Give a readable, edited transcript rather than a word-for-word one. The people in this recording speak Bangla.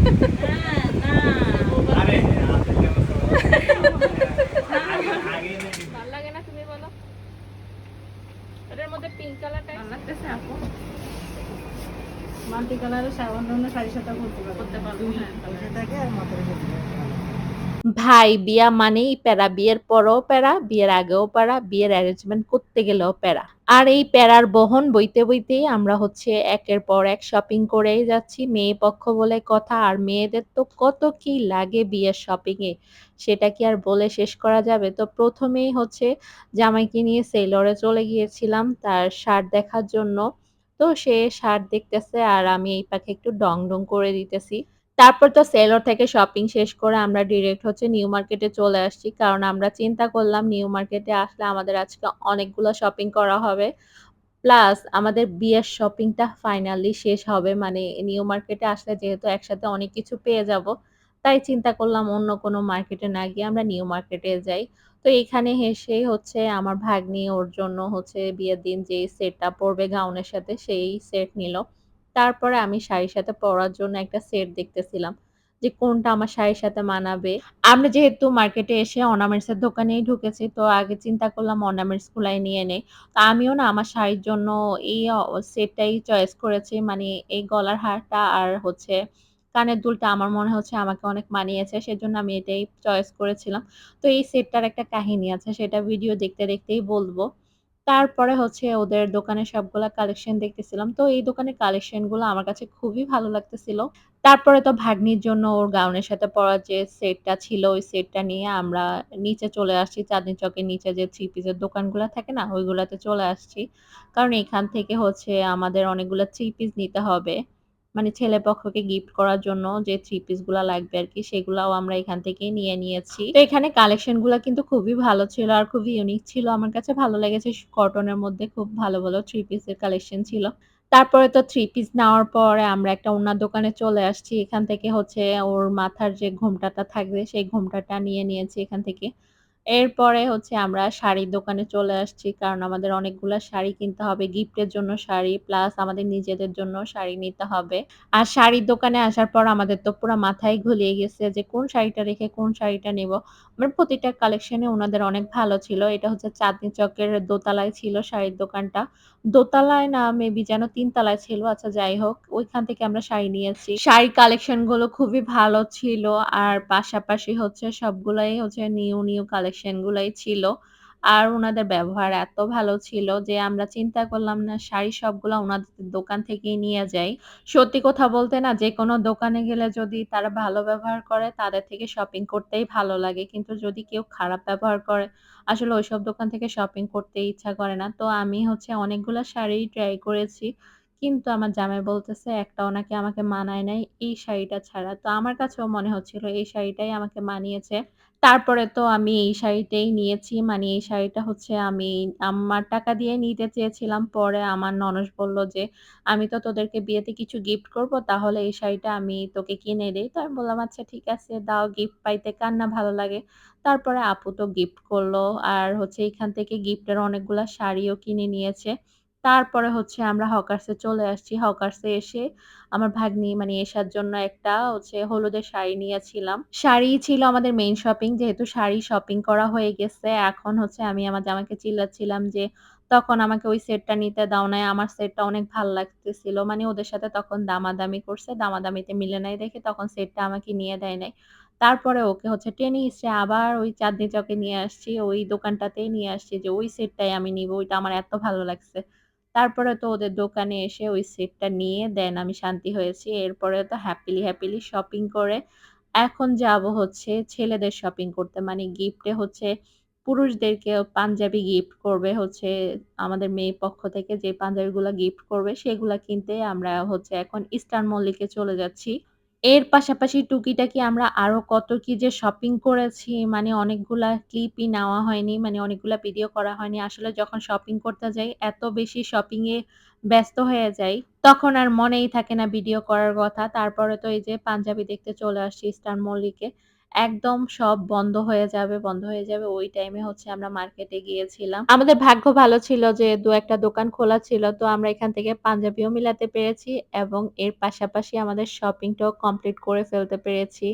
না আরে আসলে তো ভাল লাগে না তুমি বলো? এটার মধ্যে পিঙ্ক কালারটা ভালো লাগতেছে আপু? মাল্টি কালারের অন্য শাড়ির সাথে করতে পারবো, হ্যাঁ ভাই বিয়া মানেই প্যারা, বিয়ের পরেও প্যারা, বিয়ের আগেও প্যারা, বিয়ের অ্যারেঞ্জমেন্ট করতে গেলেও প্যারা। আর এই প্যারার বহন বইতে বইতেই আমরা হচ্ছে একের পর এক শপিং করেই যাচ্ছি। মেয়ে পক্ষ বলে কথা, আর মেয়েদের তো কত কি লাগে বিয়ের শপিং এ, সেটা কি আর বলে শেষ করা যাবে? তো প্রথমেই হচ্ছে জামাইকে নিয়ে সেলরে চলে গিয়েছিলাম তার শার্ট দেখার জন্য। তো সে শার্ট দেখতেছে আর আমি এই পাখে একটু ডং ডং করে দিতেছি। তারপর তো সেলর থেকে শপিং শেষ করে আমরা ডিরেক্ট হচ্ছে নিউ মার্কেটে চলে আসছি। কারণ আমরা চিন্তা করলাম নিউ মার্কেটে আসলে আমাদের আজকে অনেকগুলো শপিং করা হবে। প্লাস আমাদের বিয়ের শপিংটা ফাইনালি শেষ হবে। মানে নিউ মার্কেটে আসলে যেহেতু একসাথে অনেক কিছু পেয়ে যাব, তাই চিন্তা করলাম অন্য কোনো মার্কেটে না গিয়ে আমরা নিউ মার্কেটে যাই। তো এখানে এসেই হচ্ছে আমার ভাগ্নি ওর জন্য হচ্ছে বিয়ের দিন যেই সেটটা পরবে গাউনের সাথে সেই সেট নিল। তারপরে আমি শাড়ির সাথে পরার জন্য একটা সেট দেখতেছিলাম যে কোনটা আমার শাড়ির সাথে মানাবে। আমরা যেহেতু মার্কেটে এসে অর্নামেন্টস এর দোকানেই ঢুকেছি, তো আগে চিন্তা করলাম অর্নামেন্টস গুলাই নিয়ে নেই। তো আমিও না আমার শাড়ির জন্য এই সেটটাই চয়েস করেছি। মানে এই গলার হারটা আর হচ্ছে কানের দুলটা আমার মনে হচ্ছে আমাকে অনেক মানিয়েছে। সেজন্য আমি এটাই চয়েস করেছিলাম। তো এই সেটটার একটা কাহিনী আছে সেটা ভিডিও দেখতে, দেখতেই বলব। তারপরে হচ্ছে ওদের দোকানে সবগুলা কালেকশন দেখতেছিলাম। তো এই দোকানের কালেকশন গুলো আমার কাছে খুবই ভালো লাগতেছিল। তারপরে তো ভাগ্নির জন্য ওর গাউনের সাথে পরা যে সেটটা ছিল, ওই সেটটা নিয়ে আমরা নিচে চলে আসছি। চাঁদনী চকের নিচে যে থ্রি পিসের দোকানগুলা থাকে না? ওইগুলাতে চলে আসছি। কারণ এখান থেকে হচ্ছে আমাদের অনেকগুলা থ্রি পিস নিতে হবে। মানে ছেলে পক্ষকে গিফট করার জন্য যে থ্রি পিস গুলা লাগবে আরকি, সেগুলাও আমরা এখান থেকেই নিয়ে নিয়েছি। তো এখানে কালেকশন গুলা কিন্তু খুবই ভালো ছিল আর খুবই ইউনিক ছিল। আমার কাছে ভালো লেগেছে কটনের মধ্যে খুব ভালো, ভালো থ্রি পিসের কালেকশন ছিল। তারপরে তো 3 পিস নেওয়ার পরে আমরা একটা ওড়নার দোকানে চলে আসছি। এখান থেকে হচ্ছে ওর মাথার যে ঘোমটাটা থাকবে সেই ঘোমটাটা নিয়ে নিয়েছি এখান থেকে। এরপরে হচ্ছে আমরা শাড়ির দোকানে চলে আসছি। কারণ আমাদের অনেকগুলা শাড়ি কিনতে হবে। গিফটের জন্য শাড়ি প্লাস আমাদের নিজেদের জন্য শাড়ি নিতে হবে। আর শাড়ির দোকানে আসার পর আমাদের তো পুরা মাথায় ঘুলিয়ে গেছে যে কোন শাড়িটা রেখে কোন শাড়িটা নিবো। মানে প্রতিটা কালেকশনই উনাদের অনেক ভালো ছিল। এটা হচ্ছে চাঁদনী চকের দোতলায় ছিল শাড়ির দোকানটা। দোতলায় না মেবি যেন ৩ তলায় ছিল। আচ্ছা যাই হোক, ওইখান থেকে আমরা শাড়ি নিয়েছি। শাড়ির কালেকশন গুলো খুবই ভালো ছিল। আর পাশাপাশি হচ্ছে সবগুলাই হচ্ছে নিউ, নিউ কালেকশন গুলাই ছিল। আর উনাদের ব্যবহার এত ভালো ছিল যে আমরা চিন্তা করলাম না শাড়ি সবগুলা উনাদের দোকান থেকেই নিয়ে যাই। সত্যি কথা বলতে না যেকোনো দোকানে গেলে যদি তারা ভালো ব্যবহার করে তাদের থেকে শপিং করতেই ভালো লাগে। কিন্তু যদি কেউ খারাপ ব্যবহার করে আসলে ওইসব দোকান থেকে শপিং করতে ইচ্ছা করে না। তো আমি হচ্ছে অনেকগুলা শাড়ি ট্রাই করেছি। কিন্তু আমার জামাই বলতেছে একটাও নাকি আমাকে মানায় নাই এই শাড়িটা ছাড়া। তো আমার কাছেও মনে হচ্ছিল এই শাড়িটাই আমাকে মানিয়েছে। তারপরে তো আমি এই শাড়িটাই নিয়েছি। মানে এই শাড়িটা হচ্ছে আমি আমার টাকা দিয়ে নিতে চেয়েছিলাম। পরে আমার ননদ বলল যে, "আমি তো তোদেরকে বিয়েতে কিছু গিফট করব। তাহলে এই শাড়িটা আমি তোকে কিনে দেই।" তো আমি বললাম, "আচ্ছা ঠিক আছে দাও গিফট পাইতে কার না ভালো লাগে।" তারপরে আপু তো গিফট করল। আর হচ্ছে এখান থেকে গিফটের অনেকগুলা শাড়িও কিনে নিয়েছে। তারপরে হচ্ছে আমরা হকার্স এ চলে আসছি। হকার্স এ এসে আমার ভাগ্নি মানে এশার জন্য একটা হচ্ছে হলুদের শাড়ি নিয়েছিলাম। শাড়িই ছিল আমাদের মেইন শপিং। যেহেতু শাড়ি শপিং করা হয়ে গেছে, এখন হচ্ছে আমি আমার জামাইকে চিল্লাচ্ছিলাম যে, "তখন আমাকে ওই সেটটা নিতে দাও নাই। আমার সেটটা অনেক ভাল লাগতেছিল।" মানে ওদের সাথে তখন দামাদামি করছে। দামাদামিতে মিলে নাই দেখে তখন সেটটা আমাকে নিয়ে দেয় নাই। তারপরে ওকে হচ্ছে টেনে হিঁচড়ে আবার ওই চাঁদনী চকে নিয়ে আসছি। ওই দোকানটাতেই নিয়ে আসছি যে, "ওই সেটটাই আমি নিবো। ওইটা আমার এত ভালো লাগছে।" তারপরে তো ওদের দোকানে এসে ওই সেটটা নিয়ে দেন আমি শান্তি হয়েছি। এরপরে তো হ্যাপিলি, হ্যাপিলি শপিং করে এখন যাবো হচ্ছে ছেলেদের শপিং করতে। মানে গিফটে হচ্ছে পুরুষদেরকে পাঞ্জাবি গিফট করবে হচ্ছে আমাদের মেয়ে পক্ষ থেকে যে পাঞ্জাবিগুলা গিফট করবে সেগুলা কিনতে আমরা হচ্ছে এখন ইস্টার্ন মল্লিকে চলে যাচ্ছি। এর পাশাপাশি টুকিটাকি আমরা আরো কত কি যে শপিং করেছি মানে অনেকগুলা ক্লিপই নেওয়া হয়নি। মানে অনেকগুলা ভিডিও করা হয়নি। আসলে যখন শপিং করতে যাই এত বেশি শপিং এ ব্যস্ত হয়ে যাই, তখন আর মনেই থাকে না ভিডিও করার কথা। তারপরে তো এই যে পাঞ্জাবি দেখতে চলে আসছি ইস্টার্ন মল্লিকে। একদম সব বন্ধ হয়ে যাবে ওই টাইমে হচ্ছে আমরা মার্কেটে গিয়েছিলাম। আমাদের ভাগ্য ভালো ছিল যে ২-১ টা দোকান খোলা ছিল। তো আমরা এখান থেকে পাঞ্জাবিও মিলাতে পেরেছি এবং এর পাশাপাশি আমাদের শপিংটাও কমপ্লিট করে ফেলতে পেরেছি।